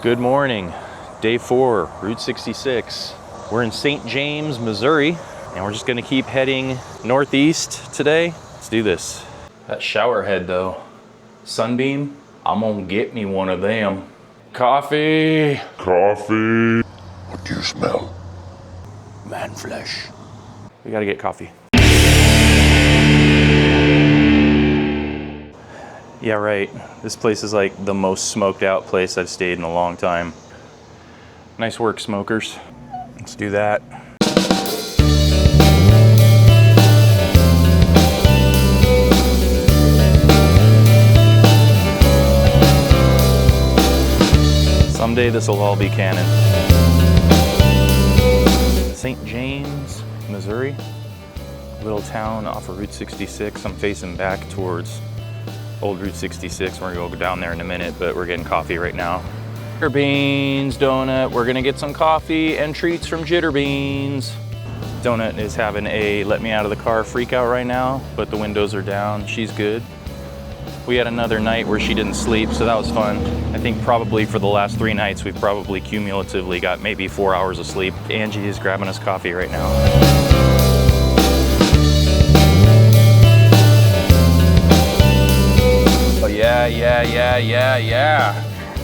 Good morning, day 4, Route 66. We're in St. James, Missouri, and we're just gonna keep heading northeast today. Let's do this. That shower head though, Sunbeam, I'm gonna get me one of them. Coffee. Coffee. What do you smell? Man flesh. We gotta get coffee. Yeah, right. This place is like the most smoked out place I've stayed in a long time. Nice work, smokers. Let's do that. Someday this will all be canon. St. James, Missouri. Little town off of Route 66. I'm facing back towards old Route 66. We're gonna go down there in a minute, but we're getting coffee right now. Jitter Beans Donut. We're gonna get some coffee and treats from Jitter Beans. Donut is having a let me out of the car freak out right now, but the windows are down. She's good. We had another night where she didn't sleep, so that was fun. I think probably for the last 3 nights, we've probably cumulatively got maybe 4 hours of sleep. Angie is grabbing us coffee right now.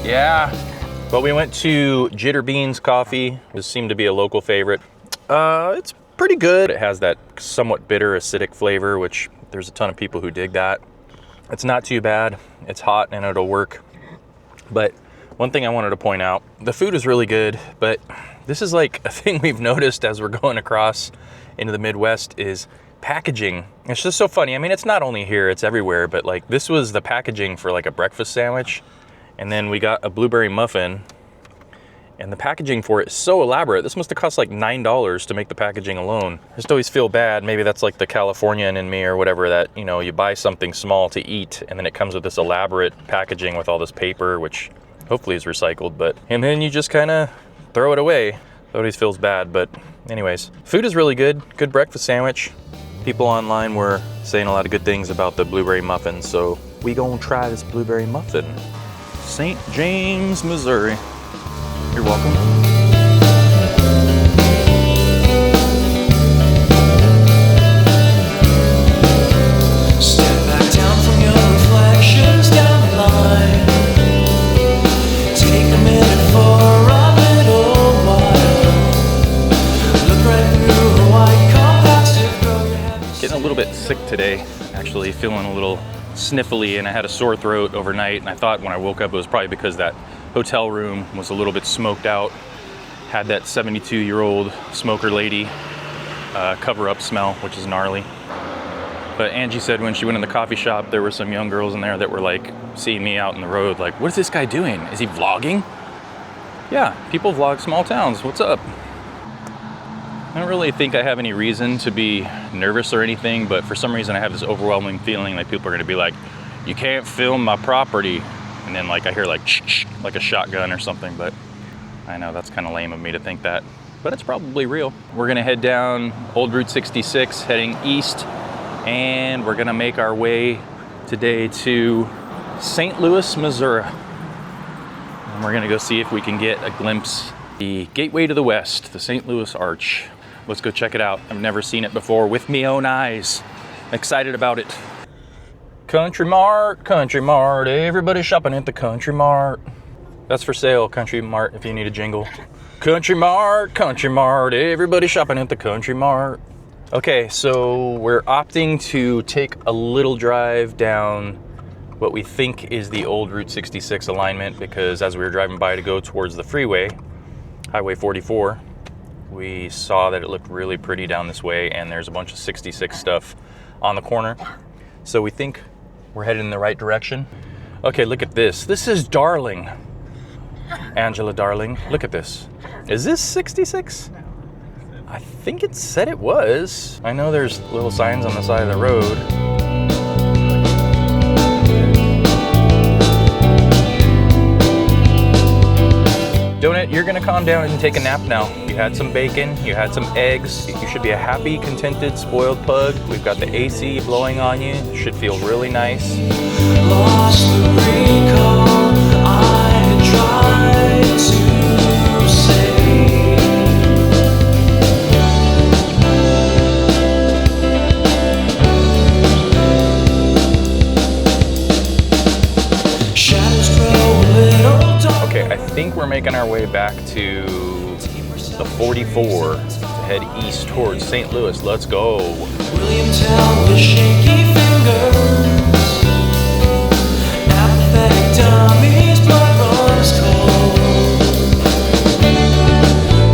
Yeah. But we went to Jitter Beans Coffee. This seemed to be a local favorite. It's pretty good. It has that somewhat bitter, acidic flavor, which there's a ton of people who dig that. It's not too bad. It's hot and it'll work. But one thing I wanted to point out, the food is really good, but this is like a thing we've noticed as we're going across into the Midwest is packaging. It's just so funny. I mean, it's not only here, it's everywhere, but like this was the packaging for like a breakfast sandwich. And then we got a blueberry muffin, and the packaging for it is so elaborate. This must have cost like $9 to make the packaging alone. I just always feel bad. Maybe that's like the Californian in me or whatever, that, you know, you buy something small to eat and then it comes with this elaborate packaging with all this paper, which hopefully is recycled, and then you just kind of throw it away. It always feels bad, but anyways. Food is really good. Good breakfast sandwich. People online were saying a lot of good things about the blueberry muffin, so we gonna try this blueberry muffin. St. James, Missouri. You're welcome. Step back down from your reflections down the line. Take a minute for a little while. Look right through her white compacted grow. Getting a little bit sick today, actually feeling a little sniffly, and I had a sore throat overnight, and I thought when I woke up it was probably because that hotel room was a little bit smoked out, had that 72-year-old smoker lady cover-up smell, which is gnarly. But Angie said when she went in the coffee shop, there were some young girls in there that were like seeing me out in the road, like, what is this guy doing? Is he vlogging? Yeah, people vlog small towns. What's up? I don't really think I have any reason to be nervous or anything, but for some reason I have this overwhelming feeling like people are gonna be like, you can't film my property. And then like I hear like like a shotgun or something, but I know that's kind of lame of me to think that, but it's probably real. We're gonna head down old Route 66, heading east, and we're gonna make our way today to St. Louis, Missouri. And we're gonna go see if we can get a glimpse the gateway to the west, the St. Louis Arch. Let's go check it out. I've never seen it before with me own eyes. I'm excited about it. Country Mart, everybody shopping at the Country Mart. That's for sale, Country Mart, if you need a jingle. Country Mart, everybody shopping at the Country Mart. Okay, so we're opting to take a little drive down what we think is the old Route 66 alignment, because as we were driving by to go towards the freeway, Highway 44, we saw that it looked really pretty down this way, and there's a bunch of 66 stuff on the corner. So we think we're headed in the right direction. Okay, look at this. This is Darling. Angela Darling, look at this. Is this 66? I think it said it was. I know there's little signs on the side of the road. Donut, you're gonna calm down and take a nap now. You had some bacon, you had some eggs. You should be a happy, contented, spoiled pug. We've got the AC blowing on you. It should feel really nice. Lost the recall, I tried. think we're making our way back to the 44 to head east towards St. Louis. Let's go. William Tell with shaky fingers, apathetic dummies, blood runs cold.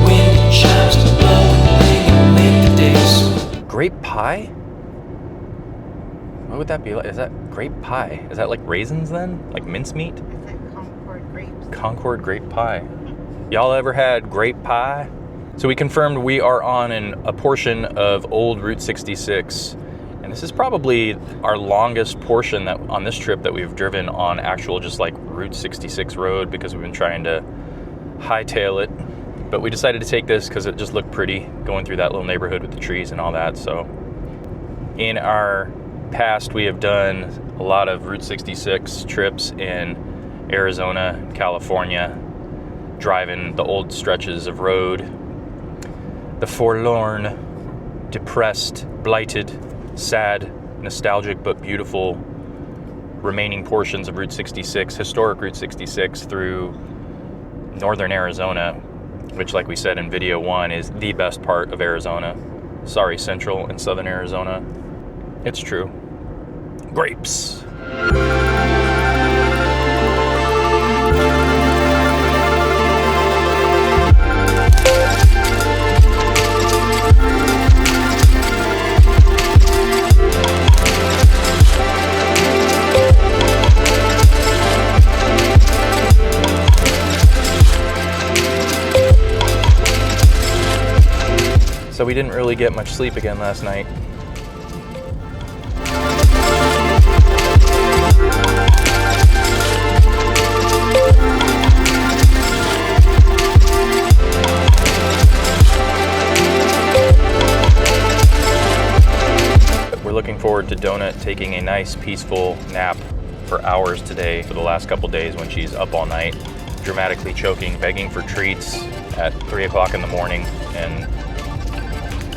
Wind chimes to blow and make the days. Grape pie? What would that be like? Is that grape pie? Is that like raisins then? Like mincemeat? It's like Concord grapes. Concord grape pie. Y'all ever had grape pie? So we confirmed we are on a portion of old Route 66. And this is probably our longest portion that on this trip that we've driven on actual just like Route 66 road, because we've been trying to hightail it. But we decided to take this because it just looked pretty going through that little neighborhood with the trees and all that. So in our past, we have done a lot of Route 66 trips in Arizona, California, driving the old stretches of road, the forlorn, depressed, blighted, sad, nostalgic but beautiful remaining portions of Route 66, historic Route 66 through northern Arizona, which, like we said in video 1, is the best part of Arizona. Sorry, central and southern Arizona. It's true. Grapes. So we didn't really get much sleep again last night. We're looking forward to Donut taking a nice peaceful nap for hours today for the last couple days when she's up all night, dramatically choking, begging for treats at 3 o'clock in the morning and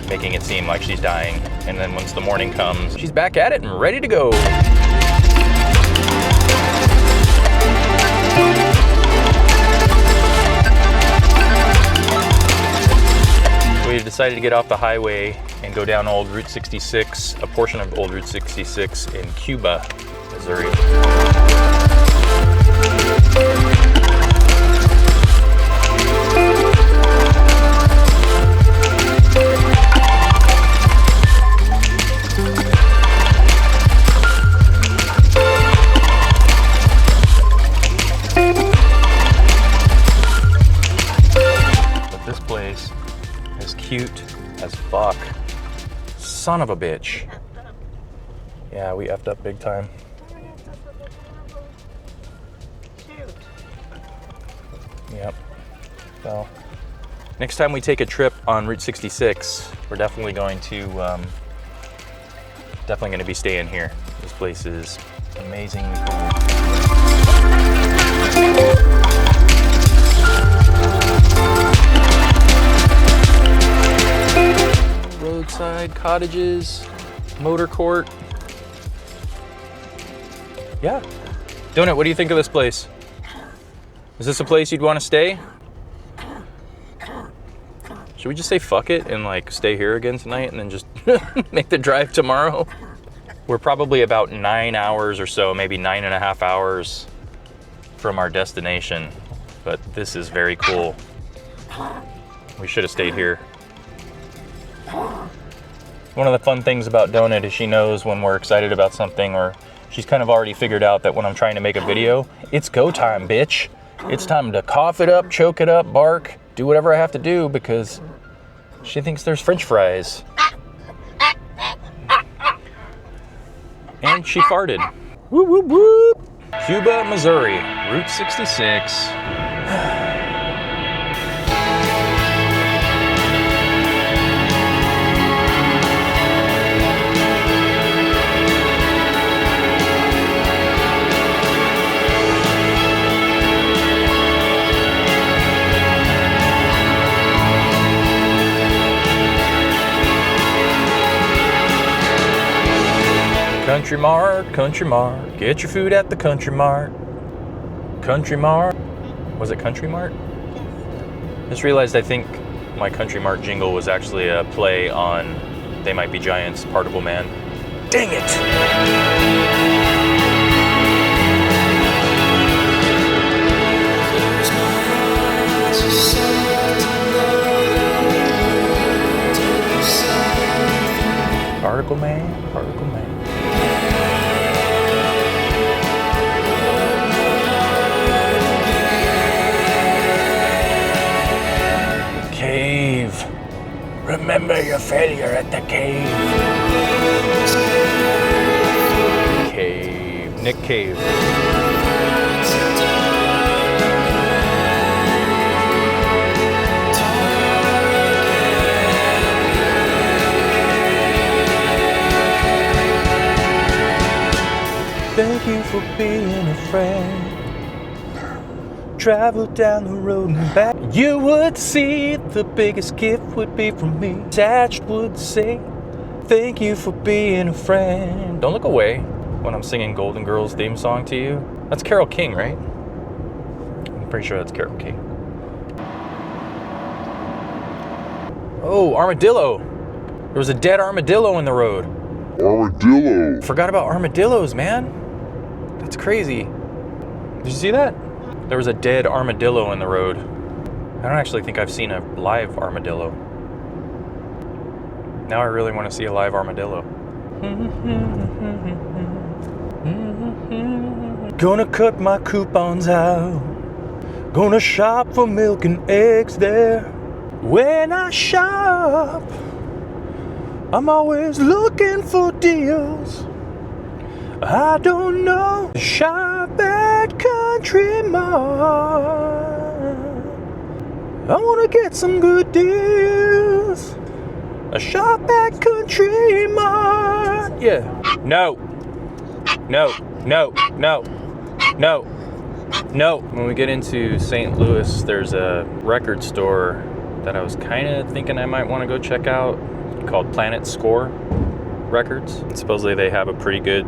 making it seem like she's dying. And then once the morning comes, she's back at it and ready to go. We decided to get off the highway and go down old Route 66, a portion of old Route 66 in Cuba, Missouri. But this place is cute as fuck. Son of a bitch. Yeah, we effed up big time. Yep. So, next time we take a trip on Route 66, we're definitely going to be staying here. This place is amazingly cool. Roadside cottages, motor court. Yeah. Donut, what do you think of this place? Is this a place you'd want to stay? Should we just say fuck it and like stay here again tonight and then just make the drive tomorrow? We're probably about 9 hours or so, maybe 9.5 hours from our destination, but this is very cool. We should have stayed here. One of the fun things about Donut is she knows when we're excited about something, or she's kind of already figured out that when I'm trying to make a video, it's go time, bitch. It's time to cough it up, choke it up, bark, do whatever I have to do because she thinks there's French fries. And she farted. Whoop, whoop, whoop. Cuba, Missouri, Route 66. Country Mart, get your food at the Country Mart. Country Mart, Was it Country Mart? Just realized I think my Country Mart jingle was actually a play on They Might Be Giants, Particle Man. Dang it! Particle Man, Particle Man. Cave. Remember your failure at the cave. Cave. Nick Cave. Thank you for being a friend. Travel down the road and back. You would see the biggest gift would be from me. Attached would say, thank you for being a friend. Don't look away when I'm singing Golden Girls theme song to you. That's Carole King, right? I'm pretty sure that's Carole King. Oh, armadillo. There was a dead armadillo in the road. Armadillo. Forgot about armadillos, man. That's crazy. Did you see that? There was a dead armadillo in the road. I don't actually think I've seen a live armadillo. Now I really want to see a live armadillo. Gonna cut my coupons out. Gonna shop for milk and eggs there. When I shop, I'm always looking for deals. I don't know. Shop at Country Mart. I wanna get some good deals. A shop at Country Mart. Yeah. No. No. No. No. No. No. When we get into St. Louis, there's a record store that I was kind of thinking I might want to go check out called Planet Score Records. And supposedly they have a pretty good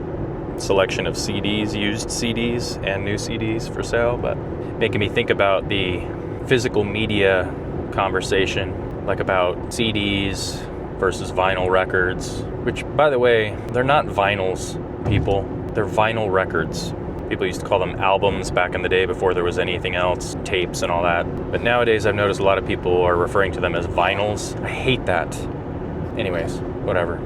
selection of CDs, used CDs and new CDs for sale, but making me think about the physical media conversation, like about CDs versus vinyl records, which, by the way, they're not vinyls, people. They're vinyl records. People used to call them albums back in the day before there was anything else, tapes and all that. But nowadays I've noticed a lot of people are referring to them as vinyls. I hate that. Anyways, whatever.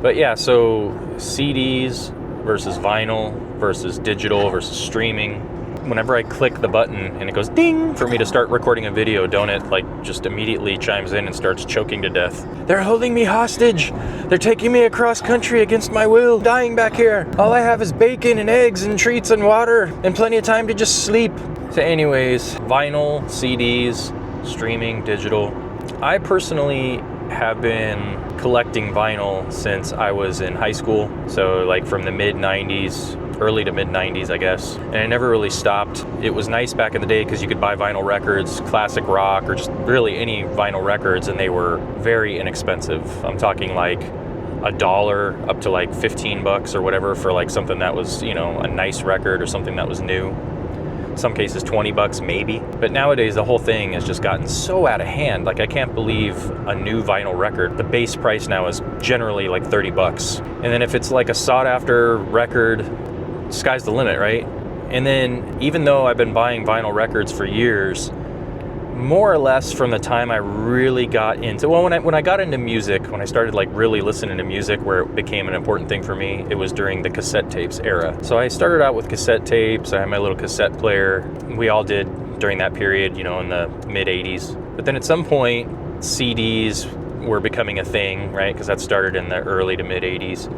But yeah, so CDs versus vinyl versus digital versus streaming. Whenever I click the button and it goes ding for me to start recording a video, don't it like just immediately chimes in and starts choking to death. They're holding me hostage. They're taking me across country against my will. Dying back here. All I have is bacon and eggs and treats and water and plenty of time to just sleep. So anyways, vinyl, CDs, streaming, digital. I personally have been collecting vinyl since I was in high school. So like from the mid 90s, early to mid 90s, I guess. And I never really stopped. It was nice back in the day because you could buy vinyl records, classic rock, or just really any vinyl records, and they were very inexpensive. I'm talking like $1 up to like $15 or whatever for like something that was, you know, a nice record or something that was new. Some cases $20 maybe. But nowadays the whole thing has just gotten so out of hand. Like I can't believe a new vinyl record, the base price now is generally like $30. And then if it's like a sought after record, sky's the limit, right? And then even though I've been buying vinyl records for years, more or less from the time I really got into, well, when I got into music, when I started like really listening to music where it became an important thing for me, it was during the cassette tapes era. So I started out with cassette tapes. I had my little cassette player. We all did during that period, you know, in the mid 80s. But then at some point, CDs were becoming a thing, right? Because that started in the early to mid 80s.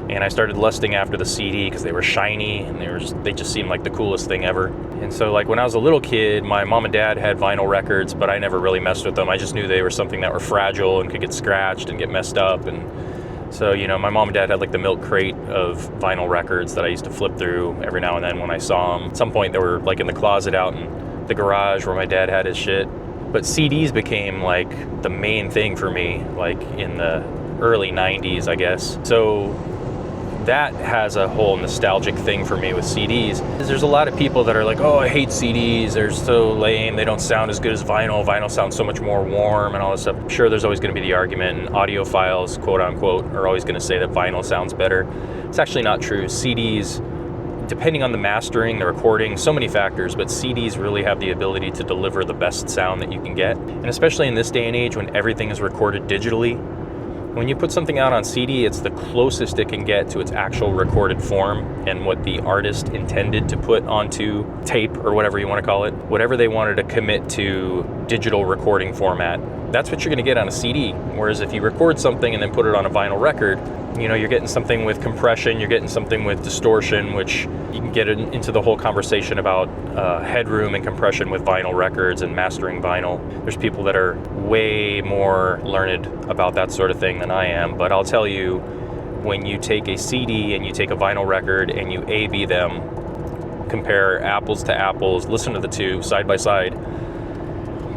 And I started lusting after the CD because they were shiny and they just seemed like the coolest thing ever. And so like when I was a little kid, my mom and dad had vinyl records, but I never really messed with them. I just knew they were something that were fragile and could get scratched and get messed up. And so, you know, my mom and dad had like the milk crate of vinyl records that I used to flip through every now and then when I saw them. At some point they were like in the closet out in the garage where my dad had his shit. But CDs became like the main thing for me, like in the early 90s, I guess. So that has a whole nostalgic thing for me with CDs. There's a lot of people that are like, oh, I hate CDs, they're so lame, they don't sound as good as vinyl. Vinyl sounds so much more warm and all this stuff. Sure, there's always going to be the argument, and audiophiles, quote unquote, are always going to say that vinyl sounds better. It's actually not true. CDs, depending on the mastering, the recording, so many factors, but CDs really have the ability to deliver the best sound that you can get. And especially in this day and age when everything is recorded digitally, when you put something out on CD, it's the closest it can get to its actual recorded form and what the artist intended to put onto tape or whatever you want to call it, whatever they wanted to commit to digital recording format. That's what you're going to get on a CD. Whereas if you record something and then put it on a vinyl record, you know, you're getting something with compression, you're getting something with distortion, which you can get into the whole conversation about headroom and compression with vinyl records and mastering vinyl. There's people that are way more learned about that sort of thing than I am, but I'll tell you, when you take a CD and you take a vinyl record and you A/B them, compare apples to apples, listen to the two side by side,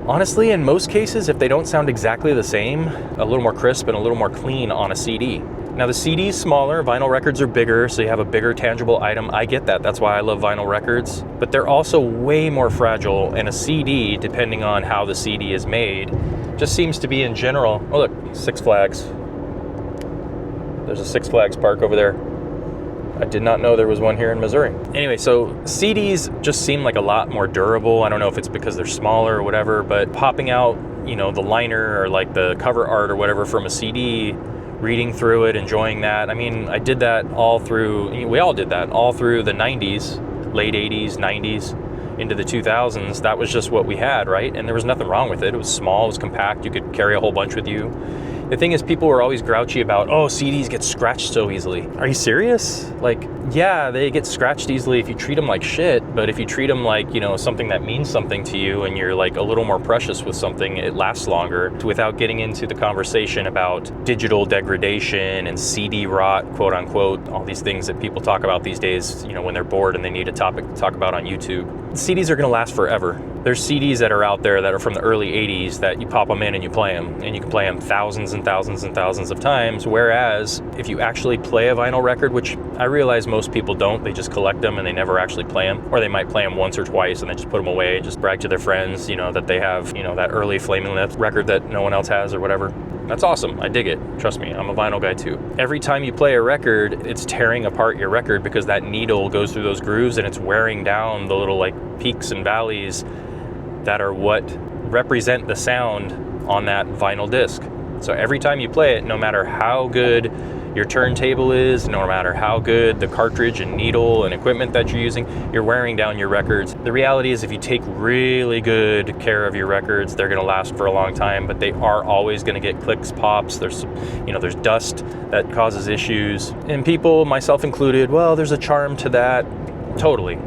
honestly, in most cases, if they don't sound exactly the same, a little more crisp and a little more clean on a CD. Now the CD is smaller, vinyl records are bigger, so you have a bigger tangible item. I get that, that's why I love vinyl records, but they're also way more fragile, and a CD, depending on how the CD is made, just seems to be in general. Oh look, Six Flags. There's a Six Flags park over there. I did not know there was one here in Missouri. Anyway, so CDs just seem like a lot more durable. I don't know if it's because they're smaller or whatever, but popping out, you know, the liner or like the cover art or whatever from a CD, reading through it, enjoying that. I mean, I did that all through, we all did that all through the 90s, late 80s, 90s, into the 2000s. That was just what we had, right? And there was nothing wrong with it. It was small, it was compact, you could carry a whole bunch with you. The thing is, people were always grouchy about, oh, CDs get scratched so easily. Are you serious? Like, yeah, they get scratched easily if you treat them like shit, but if you treat them like, you know, something that means something to you and you're like a little more precious with something, it lasts longer. Without getting into the conversation about digital degradation and CD rot, quote unquote, all these things that people talk about these days, you know, when they're bored and they need a topic to talk about on YouTube. CDs are gonna last forever. There's CDs that are out there that are from the early 80s that you pop them in and you play them, and you can play them thousands and thousands and thousands of times, whereas if you actually play a vinyl record, which I realize most people don't, they just collect them and they never actually play them, or they might play them once or twice and then just put them away, just brag to their friends, you know, that they have, you know, that early Flaming Lips record that no one else has or whatever. That's awesome. I dig it. Trust me, I'm a vinyl guy too. Every time you play a record, it's tearing apart your record because that needle goes through those grooves and it's wearing down the little like peaks and valleys that are what represent the sound on that vinyl disc. So every time you play it, no matter how good your turntable is, no matter how good the cartridge and needle and equipment that you're using, you're wearing down your records. The reality is if you take really good care of your records, they're gonna last for a long time, but they are always gonna get clicks, pops, there's, you know, there's dust that causes issues. And people, myself included, well, there's a charm to that. Totally.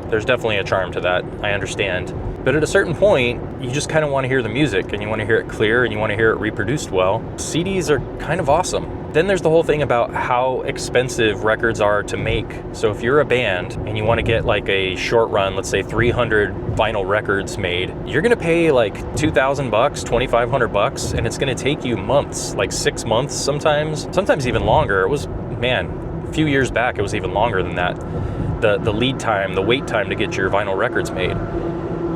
There's definitely a charm to that, I understand. But at a certain point, you just kind of want to hear the music and you want to hear it clear and you want to hear it reproduced well. CDs are kind of awesome. Then there's the whole thing about how expensive records are to make. So if you're a band and you want to get like a short run, let's say 300 vinyl records made, you're going to pay like $2,000, $2,500, and it's going to take you months, like 6 months sometimes even longer. It was, man, a few years back, it was even longer than that. The lead time, the wait time to get your vinyl records made.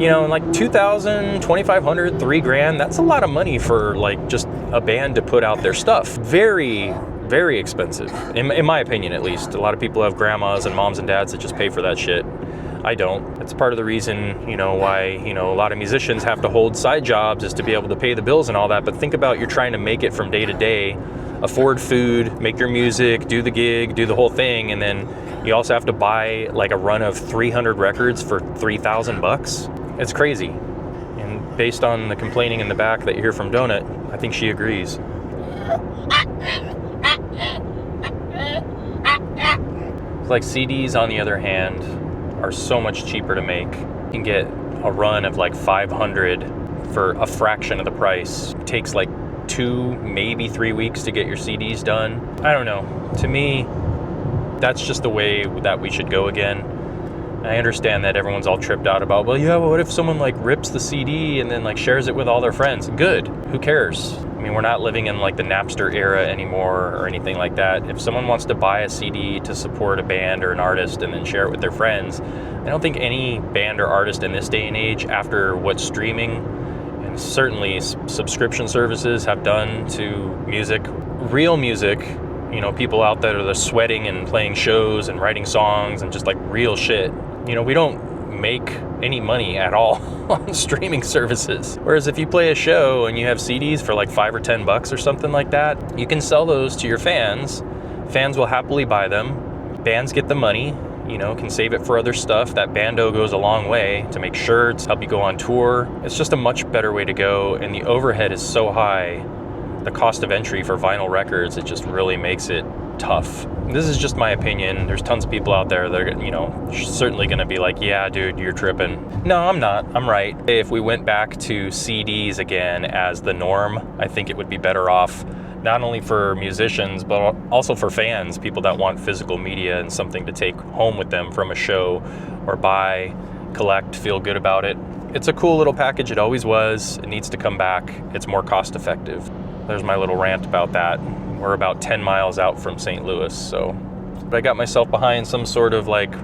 You know, like $2,000, $2,500, $3,000, that's a lot of money for like just a band to put out their stuff. Very, very expensive, in my opinion at least. A lot of people have grandmas and moms and dads that just pay for that shit. I don't. That's part of the reason, you know, why, you know, a lot of musicians have to hold side jobs is to be able to pay the bills and all that. But think about, you're trying to make it from day to day, afford food, make your music, do the gig, do the whole thing, and then you also have to buy like a run of 300 records for $3,000. It's crazy. And based on the complaining in the back that you hear from Donut, I think she agrees. Like CDs, on the other hand, are so much cheaper to make. You can get a run of like 500 for a fraction of the price. It takes like 2, maybe 3 weeks to get your CDs done. I don't know. To me, that's just the way that we should go again. I understand that everyone's all tripped out about, well, yeah, well, what if someone like rips the CD and then like shares it with all their friends? Good. Who cares? I mean, we're not living in like the Napster era anymore or anything like that. If someone wants to buy a CD to support a band or an artist and then share it with their friends, I don't think any band or artist in this day and age, after what streaming and certainly subscription services have done to music, real music, you know, people out there that are sweating and playing shows and writing songs and just like real shit. You know, we don't make any money at all on streaming services. Whereas if you play a show and you have CDs for like $5 or $10 or something like that, you can sell those to your fans. Fans will happily buy them. Bands get the money, you know, can save it for other stuff. That bando goes a long way to make shirts, help you go on tour. It's just a much better way to go, and the overhead is so high. The cost of entry for vinyl records, it just really makes it tough. This is just my opinion. There's tons of people out there that are, you know, certainly going to be like, yeah, dude, you're tripping. No, I'm not. I'm right. If we went back to CDs again as the norm, I think it would be better off, not only for musicians, but also for fans, people that want physical media and something to take home with them from a show or buy, collect, feel good about it. It's a cool little package. It always was. It needs to come back. It's more cost effective. There's my little rant about that. We're about 10 miles out from St. Louis, so. But I got myself behind some sort of like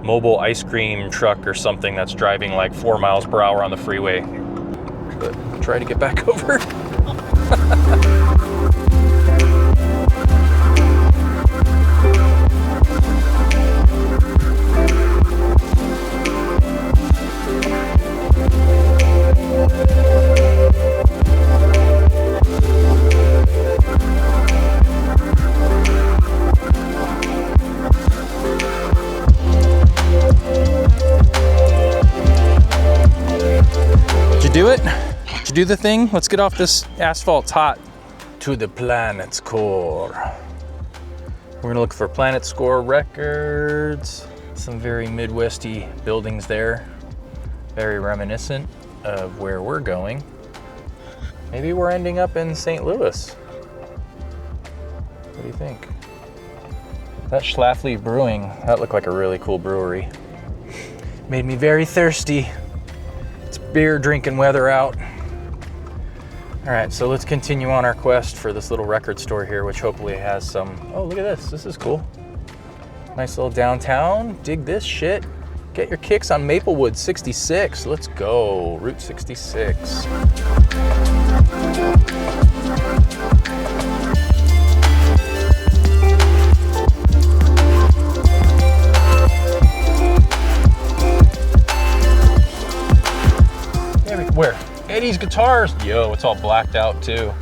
mobile ice cream truck or something that's driving like 4 miles per hour on the freeway. But try to get back over. Do it? Did you do the thing? Let's get off this asphalt. It's hot. To the planet's core. We're gonna look for Planet Score records. Some very Midwesty buildings there. Very reminiscent of where we're going. Maybe we're ending up in St. Louis. What do you think? That Schlafly Brewing, that looked like a really cool brewery. Made me very thirsty. It's beer drinking weather out. All right, so let's continue on our quest for this little record store here, which hopefully has some, oh, look at this. This is cool. Nice little downtown. Dig this shit. Get your kicks on Maplewood 66. Let's go, Route 66. Where? Eddie's Guitars. Yo, it's all blacked out too.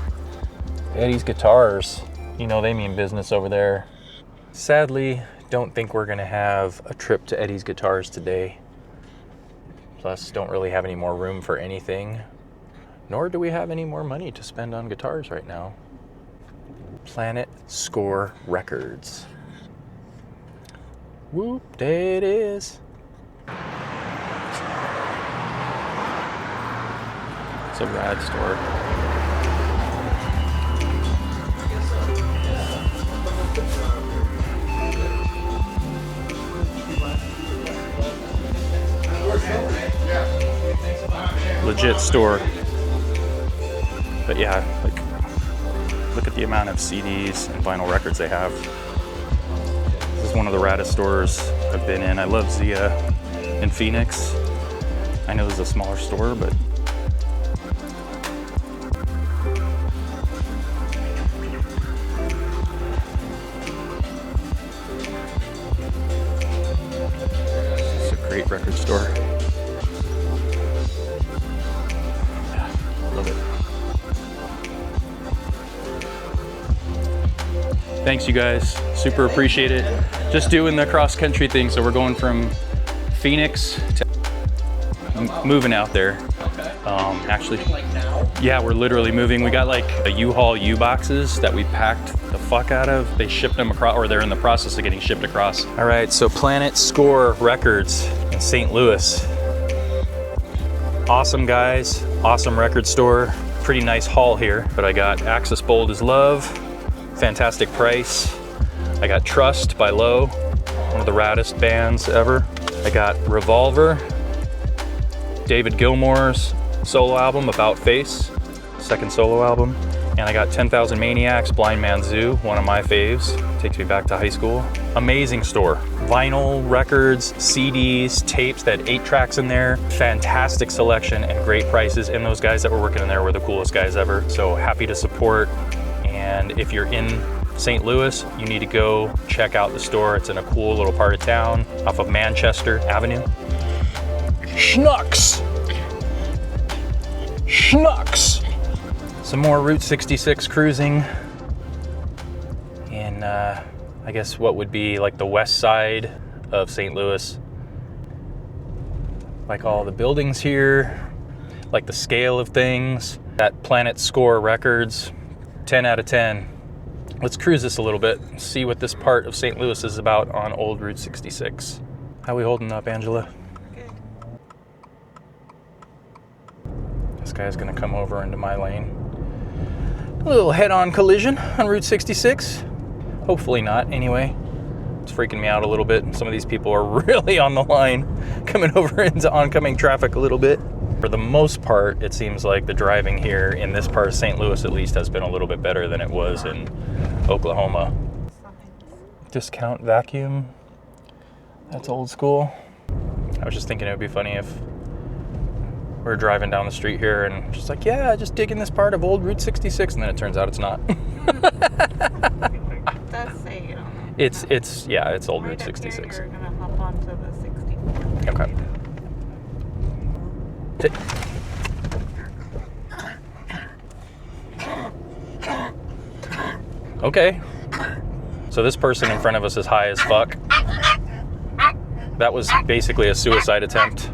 Eddie's Guitars. You know they mean business over there. Sadly, don't think we're gonna have a trip to Eddie's Guitars today. Plus, don't really have any more room for anything. Nor do we have any more money to spend on guitars right now. Planet Score Records. Whoop, there it is. It's a rad store. Legit store. But yeah, like, look at the amount of CDs and vinyl records they have. This is one of the raddest stores I've been in. I love Zia in Phoenix. I know this is a smaller store, but great record store. Yeah, love it. Thanks, you guys. Super appreciate it. Just doing the cross-country thing. So we're going from Phoenix to moving out there. Actually, yeah, we're literally moving. We got like a U-Haul U-boxes that we packed the fuck out of. They shipped them across, or they're in the process of getting shipped across. All right, so Planet Score Records in St. Louis. Awesome guys, awesome record store. Pretty nice haul here, but I got Axis Bold as Love, fantastic price. I got Trust by Low, one of the raddest bands ever. I got Revolver, David Gilmour's solo album, About Face, second solo album. And I got 10,000 Maniacs, Blind Man Zoo, one of my faves. Takes me back to high school. Amazing store. Vinyl, records, CDs, tapes, that 8 tracks in there. Fantastic selection and great prices. And those guys that were working in there were the coolest guys ever. So happy to support. And if you're in St. Louis, you need to go check out the store. It's in a cool little part of town off of Manchester Avenue. Schnucks! Schnucks! Some more Route 66 cruising in, I guess what would be like the west side of St. Louis. Like all the buildings here, like the scale of things. That Planet Score Records, 10 out of 10. Let's cruise this a little bit, see what this part of St. Louis is about on old Route 66. How we holding up, Angela? Good. This guy's gonna come over into my lane. A little head-on collision on Route 66. Hopefully not, anyway. It's freaking me out a little bit. Some of these people are really on the line, coming over into oncoming traffic a little bit. For the most part, it seems like the driving here in this part of St. Louis at least has been a little bit better than it was in Oklahoma. Discount vacuum. That's old school. I was just thinking it would be funny if we're driving down the street here and just like, yeah, just digging this part of old Route 66, and then it turns out it's not. It does say it on the It's old right Route up 66. Here, you're gonna hop onto the 64. Okay. Okay. So this person in front of us is high as fuck. That was basically a suicide attempt.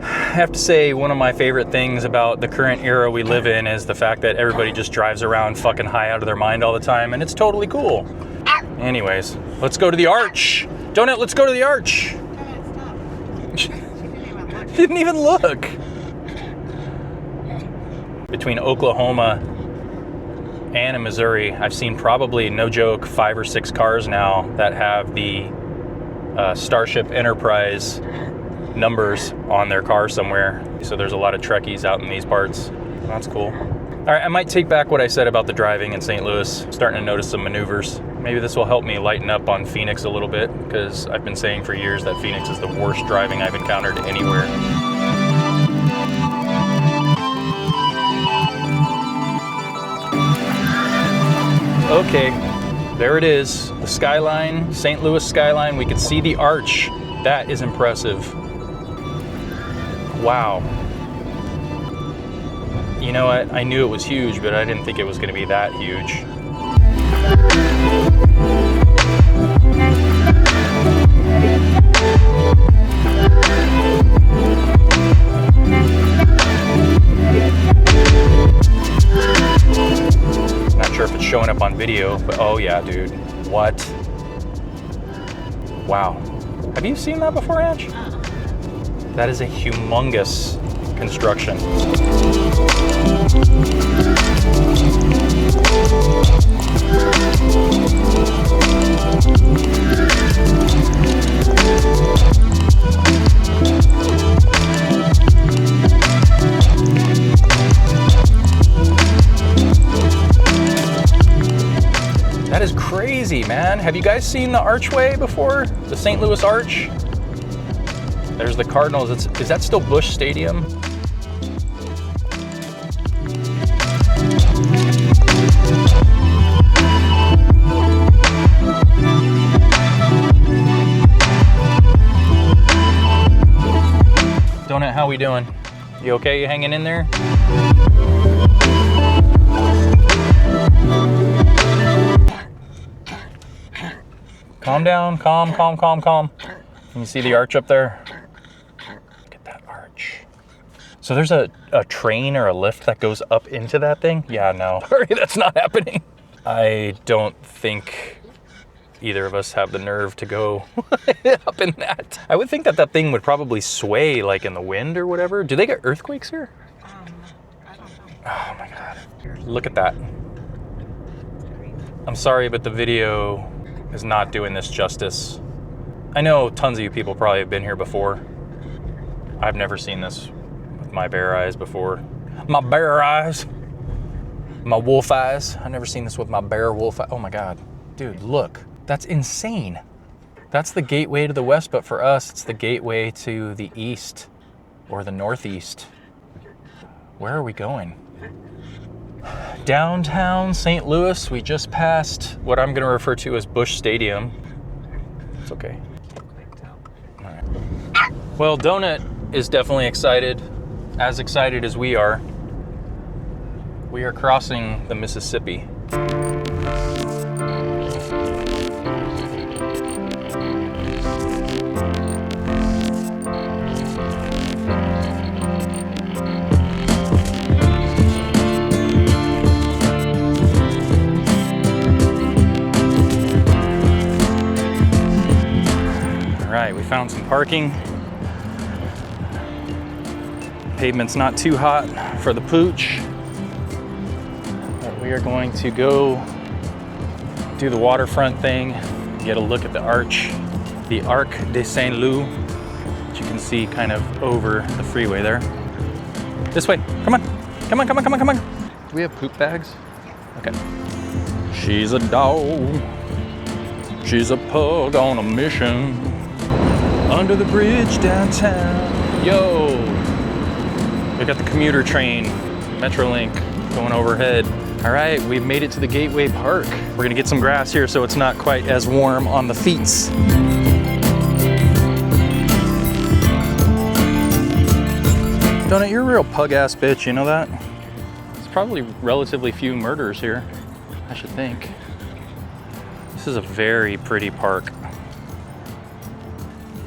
I have to say, one of my favorite things about the current era we live in is the fact that everybody just drives around fucking high out of their mind all the time, and it's totally cool. Anyways, let's go to the arch. Donut, let's go to the arch. She didn't even look. Didn't even look. Between Oklahoma and in Missouri, I've seen probably, no joke, 5 or 6 cars now that have the Starship Enterprise numbers on their car somewhere. So there's a lot of Trekkies out in these parts. That's cool. All right, I might take back what I said about the driving in St. Louis. Starting to notice some maneuvers. Maybe this will help me lighten up on Phoenix a little bit, because I've been saying for years that Phoenix is the worst driving I've encountered anywhere. Okay, there it is. The skyline, St. Louis skyline. We can see the arch. That is impressive. Wow. You know what? I knew it was huge, but I didn't think it was going to be that huge. Not sure if it's showing up on video, but oh yeah, dude. What? Wow. Have you seen that before, Ange? That is a humongous construction. That is crazy, man. Have you guys seen the archway before? The St. Louis Arch? There's the Cardinals. Is that still Busch Stadium? Donut, how we doing? You okay? You hanging in there? Calm down, calm. Can you see the arch up there? Look at that arch. So there's a train or a lift that goes up into that thing? Yeah, no. Sorry, that's not happening. I don't think either of us have the nerve to go up in that. I would think that that thing would probably sway like in the wind or whatever. Do they get earthquakes here? I don't know. Oh my God. Look at that. I'm sorry, but the video is not doing this justice. I know tons of you people probably have been here before. I've never seen this with my bare eyes before. My bare eyes. my wolf eyes. I've never seen this with my bare wolf eye. Oh my God, dude, look, that's insane. That's the gateway to the west, but for us, it's the gateway to the east or the northeast. Where are we going? Downtown St. Louis. We just passed what I'm gonna refer to as Busch Stadium. It's okay. All right. Well, Donut is definitely excited, as excited as we are. We are crossing the Mississippi. All right, we found some parking. Pavement's not too hot for the pooch. But we are going to go do the waterfront thing, get a look at the arch, the Arc de Saint Loup, which you can see kind of over the freeway there. This way, come on, come on, come on, come on, come on. Do we have poop bags? Okay. She's a dog, she's a pug on a mission. Under the bridge downtown, yo. We got the commuter train, Metrolink, going overhead. All right, we've made it to the Gateway Park. We're gonna get some grass here so it's not quite as warm on the feet. Donut, you're a real pug-ass bitch, you know that? There's probably relatively few murders here, I should think. This is a very pretty park.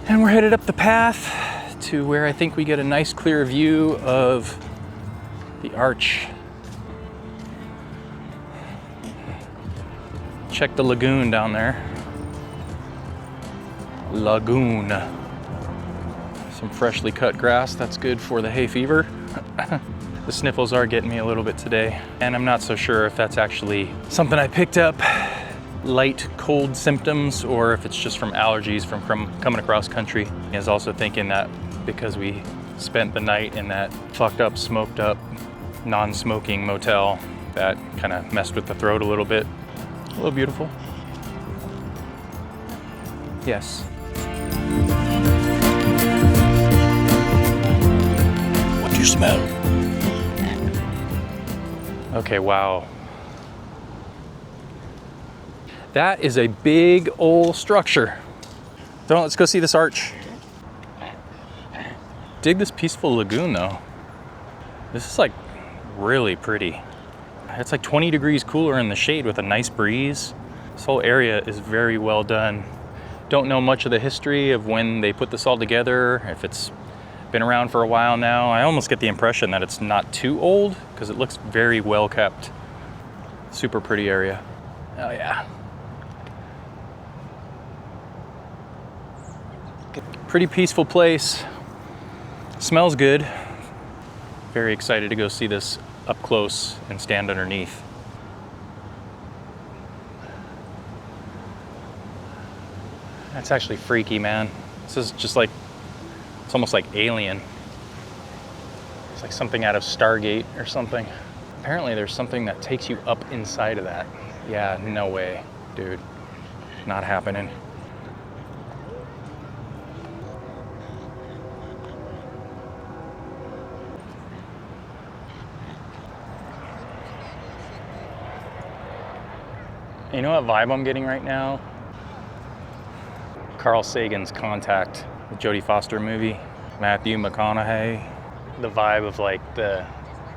And we're headed up the path to where I think we get a nice clear view of the arch. Check the lagoon down there. Lagoon. Some freshly cut grass, that's good for the hay fever. The sniffles are getting me a little bit today, and I'm not so sure if that's actually something I picked up, light cold symptoms, or if it's just from allergies from coming across country. I was also thinking that because we spent the night in that fucked up, smoked up, non-smoking motel, that kind of messed with the throat a little bit. A little beautiful. Yes. What do you smell? Okay, wow. That is a big old structure. So let's go see this arch. Dig this peaceful lagoon though. This is like really pretty. It's like 20 degrees cooler in the shade with a nice breeze. This whole area is very well done. Don't know much of the history of when they put this all together, if it's been around for a while now. I almost get the impression that it's not too old because it looks very well kept. Super pretty area. Oh yeah. Pretty peaceful place. Smells good. Very excited to go see this up close and stand underneath. That's actually freaky, man. This is just like, it's almost like Alien. It's like something out of Stargate or something. Apparently there's something that takes you up inside of that. Yeah, no way, dude. Not happening. You know what vibe I'm getting right now? Carl Sagan's Contact, the Jodie Foster movie. Matthew McConaughey. The vibe of like the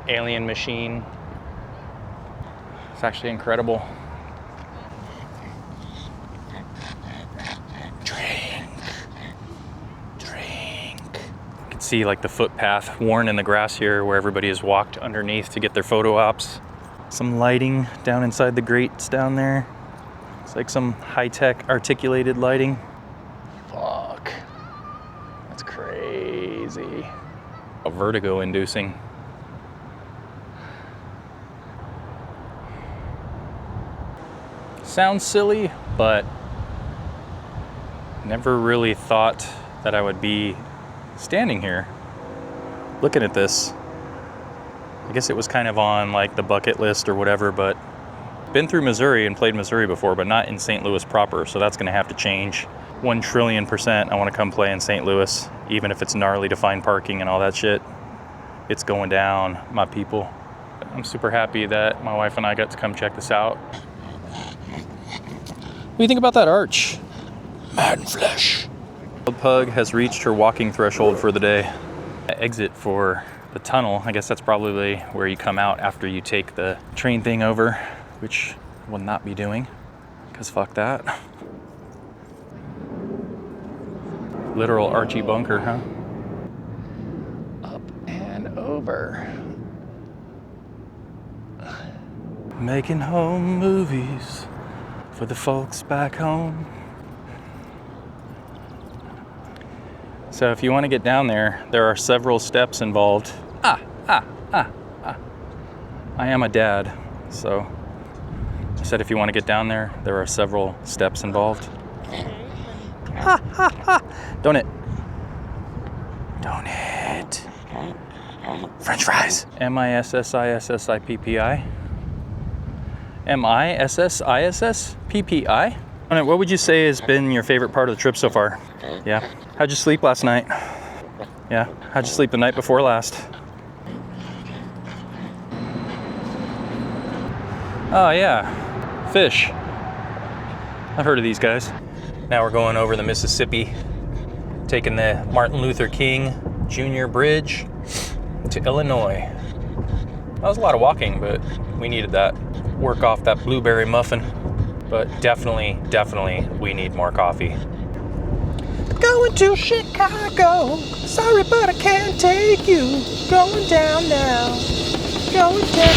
alien machine. It's actually incredible. Drink. Drink. You can see like the footpath worn in the grass here where everybody has walked underneath to get their photo ops. Some lighting down inside the grates down there. It's like some high-tech articulated lighting. Fuck. That's crazy. Vertigo inducing. Sounds silly, but never really thought that I would be standing here looking at this. I guess it was kind of on like the bucket list or whatever, but been through Missouri and played Missouri before, but not in St. Louis proper, so that's gonna have to change. 1,000,000,000%. I wanna come play in St. Louis, even if it's gnarly to find parking and all that shit. It's going down, my people. I'm super happy that my wife and I got to come check this out. What do you think about that arch? Man flesh. The pug has reached her walking threshold for the day. Exit for the tunnel. I guess that's probably where you come out after you take the train thing over, which I will not be doing, because fuck that. Literal Archie bunker, huh? Up and over. Making home movies for the folks back home. So if you want to get down there, there are several steps involved. I am a dad, so I said if you want to get down there, there are several steps involved. Donut. Donut. French fries. MISSISSIPPI. MISSISSPPI? Donut, what would you say has been your favorite part of the trip so far? Yeah. How'd you sleep last night? Yeah. How'd you sleep the night before last? Oh yeah. Fish. I've heard of these guys. Now we're going over the Mississippi, taking the Martin Luther King Jr. Bridge to Illinois. That was a lot of walking, but we needed that. Work off that blueberry muffin. But definitely, we need more coffee. Going to Chicago. Sorry, but I can't take you. Going down now. Going down.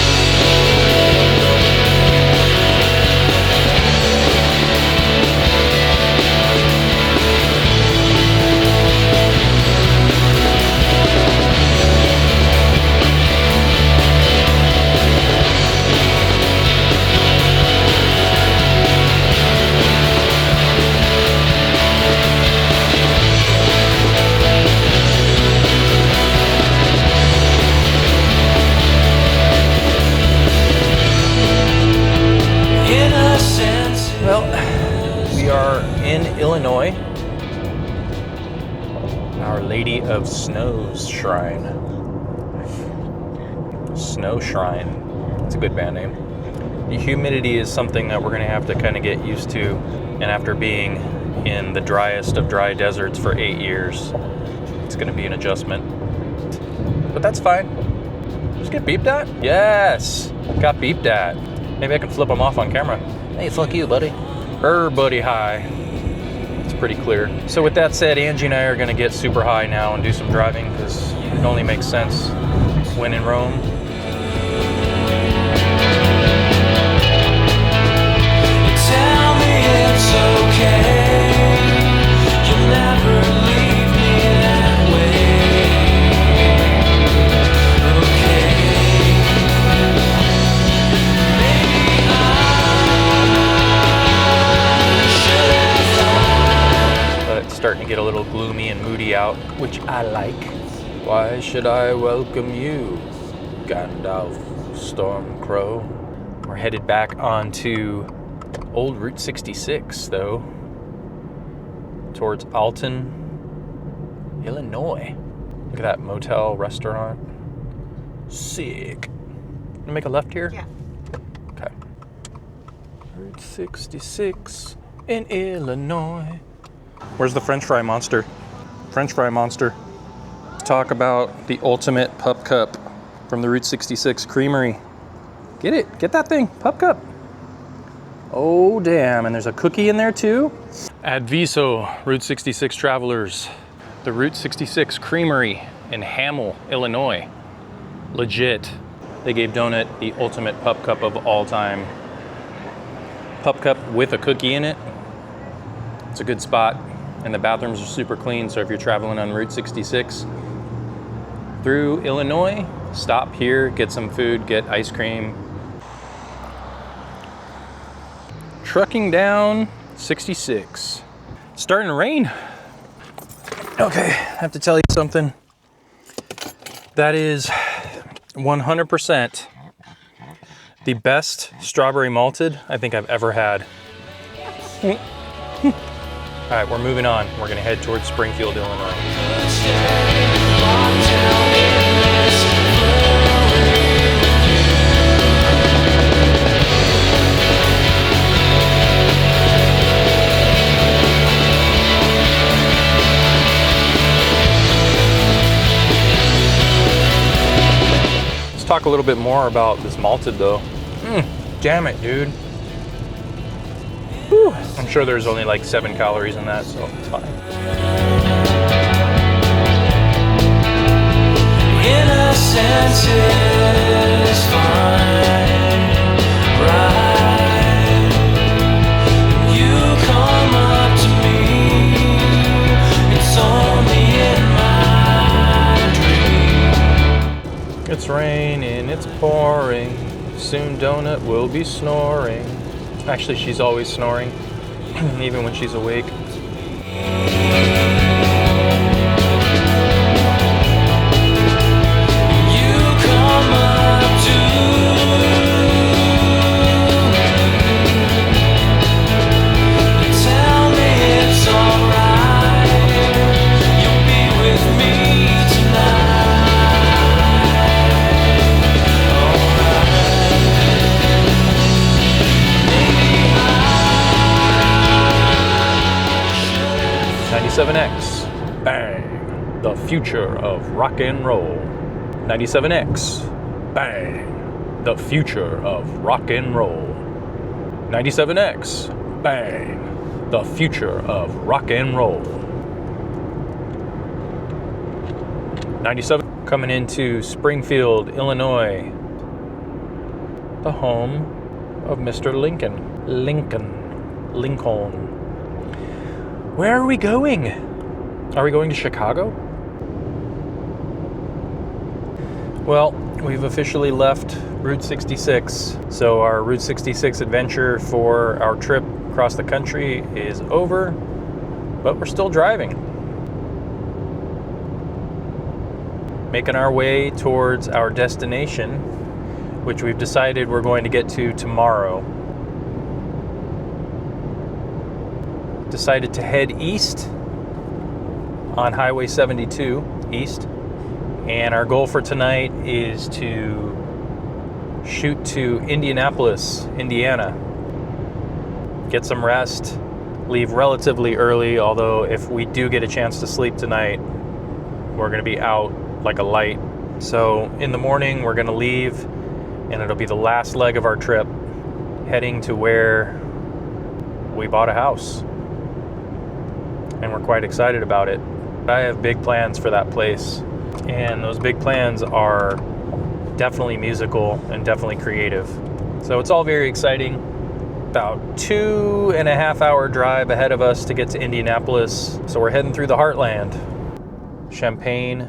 Well, we are in Illinois. Our Lady of Snows Shrine. Snow Shrine. It's a good band name. The humidity is something that we're going to have to kind of get used to. And after being in the driest of dry deserts for 8 years, it's going to be an adjustment. But that's fine. Just get beeped at? Yes! Got beeped at. Maybe I can flip them off on camera. Hey, fuck you, buddy. Buddy high. It's pretty clear. So with that said, Angie and I are gonna get super high now and do some driving because it only makes sense when in Rome. Tell me it's okay. You'll never leave me that way. Okay. But it's starting to get a little gloomy and moody out, which I like. Why should I welcome you, Gandalf Stormcrow? We're headed back onto old Route 66, though, towards Alton, Illinois. Look at that motel restaurant. Sick. Gonna make a left here? Yeah. Okay. Route 66 in Illinois. Where's the French fry monster? French fry monster. Let's talk about the ultimate pup cup from the Route 66 Creamery. Get it. Get that thing. Pup cup. Oh, damn. And there's a cookie in there, too. Adviso, Route 66 travelers. The Route 66 Creamery in Hamel, Illinois. Legit. They gave Donut the ultimate pup cup of all time. Pup cup with a cookie in it. It's a good spot. And the bathrooms are super clean, so if you're traveling on Route 66 through Illinois, stop here, get some food, get ice cream. Trucking down 66. It's starting to rain. Okay, I have to tell you something. That is 100% the best strawberry malted I think I've ever had. All right, we're moving on. We're gonna head towards Springfield, Illinois. Let's talk a little bit more about this malted though. Damn it, dude. Whew. I'm sure there's only like 7 calories in that, so it's fine. Innocence is fine, right? You come up to me, it's only in my dream. It's raining, it's pouring, soon Donut will be snoring. Actually, she's always snoring, even when she's awake. X, bang, the future of rock and roll. 97X, bang, the future of rock and roll. 97X, bang, the future of rock and roll. 97 coming into Springfield, Illinois, the home of Mr. Lincoln. Where are we going? Are we going to Chicago? Well, we've officially left Route 66. So our Route 66 adventure for our trip across the country is over, but we're still driving. Making our way towards our destination, which we've decided we're going to get to tomorrow. Decided to head east on Highway 72 east, and our goal for tonight is to shoot to Indianapolis, Indiana, get some rest, leave relatively early, although if we do get a chance to sleep tonight, we're going to be out like a light. So in the morning we're going to leave, and it'll be the last leg of our trip, heading to where we bought a house. And we're quite excited about it. I have big plans for that place, and those big plans are definitely musical and definitely creative. So it's all very exciting. About 2.5 hour drive ahead of us to get to Indianapolis. So we're heading through the heartland. Champaign,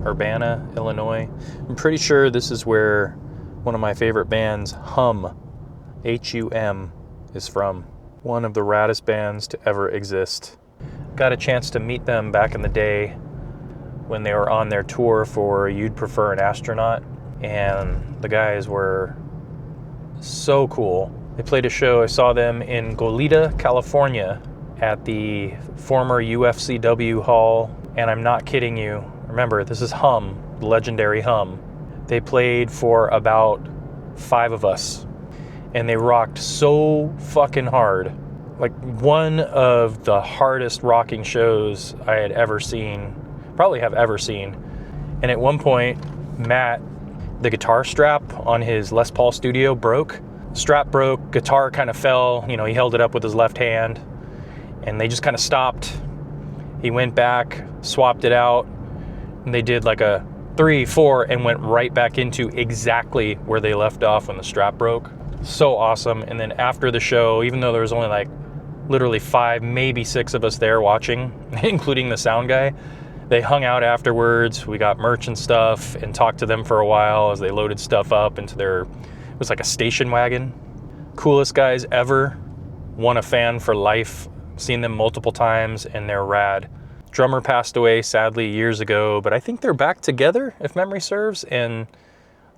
Urbana, Illinois. I'm pretty sure this is where one of my favorite bands, Hum, H-U-M, is from. One of the raddest bands to ever exist. Got a chance to meet them back in the day when they were on their tour for You'd Prefer an Astronaut, and the guys were so cool. They played a show, I saw them in Goleta, California at the former UFCW hall, and I'm not kidding you. Remember, this is Hum, the legendary Hum. They played for about 5 of us, and they rocked so fucking hard. Like one of the hardest rocking shows I had ever seen, probably have ever seen. And at one point, Matt, the guitar strap on his Les Paul Studio broke. Strap broke, guitar kind of fell, he held it up with his left hand, and they just kind of stopped. He went back, swapped it out, and they did like a 3, 4, and went right back into exactly where they left off when the strap broke. So awesome. And then after the show, even though there was only like literally 5, maybe 6 of us there watching, including the sound guy, they hung out afterwards. We got merch and stuff and talked to them for a while as they loaded stuff up into their, it was like a station wagon. Coolest guys ever. Won a fan for life. Seen them multiple times, and they're rad. Drummer passed away sadly years ago, but I think they're back together if memory serves, and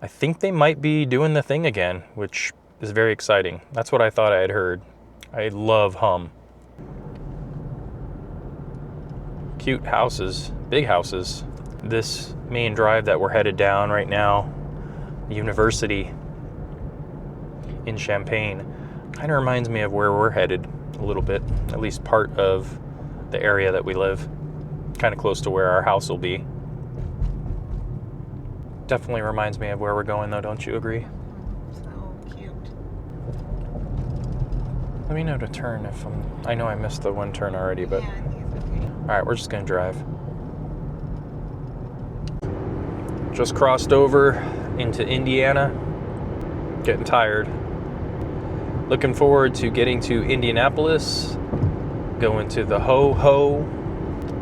I think they might be doing the thing again, which is very exciting. That's what I thought I had heard. I love Hum. Cute houses, big houses. This main drive that we're headed down right now, the university in Champaign, kind of reminds me of where we're headed a little bit, at least part of the area that we live, kind of close to where our house will be. Definitely reminds me of where we're going though, don't you agree? So cute. Let me know to turn if I know I missed the one turn already, but Yeah, he's okay. all right, we're just gonna drive. Just crossed over into Indiana, getting tired. Looking forward to getting to Indianapolis, going to the ho-ho,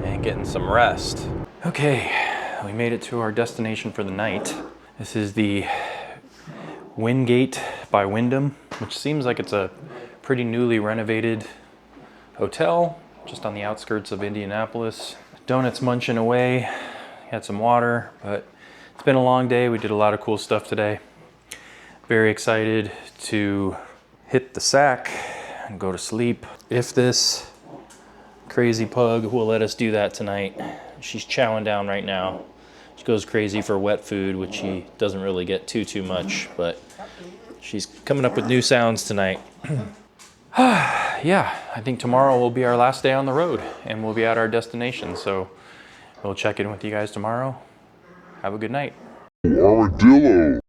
and getting some rest. Okay, we made it to our destination for the night. This is the Wingate by Wyndham, which seems like it's a pretty newly renovated hotel, just on the outskirts of Indianapolis. Donuts munching away, had some water, but it's been a long day. We did a lot of cool stuff today. Very excited to hit the sack and go to sleep. If this crazy pug will let us do that tonight. She's chowing down right now. She goes crazy for wet food, which she doesn't really get too much, but she's coming up with new sounds tonight. Yeah, I think tomorrow will be our last day on the road and we'll be at our destination. So we'll check in with you guys tomorrow. Have a good night. Armadillo.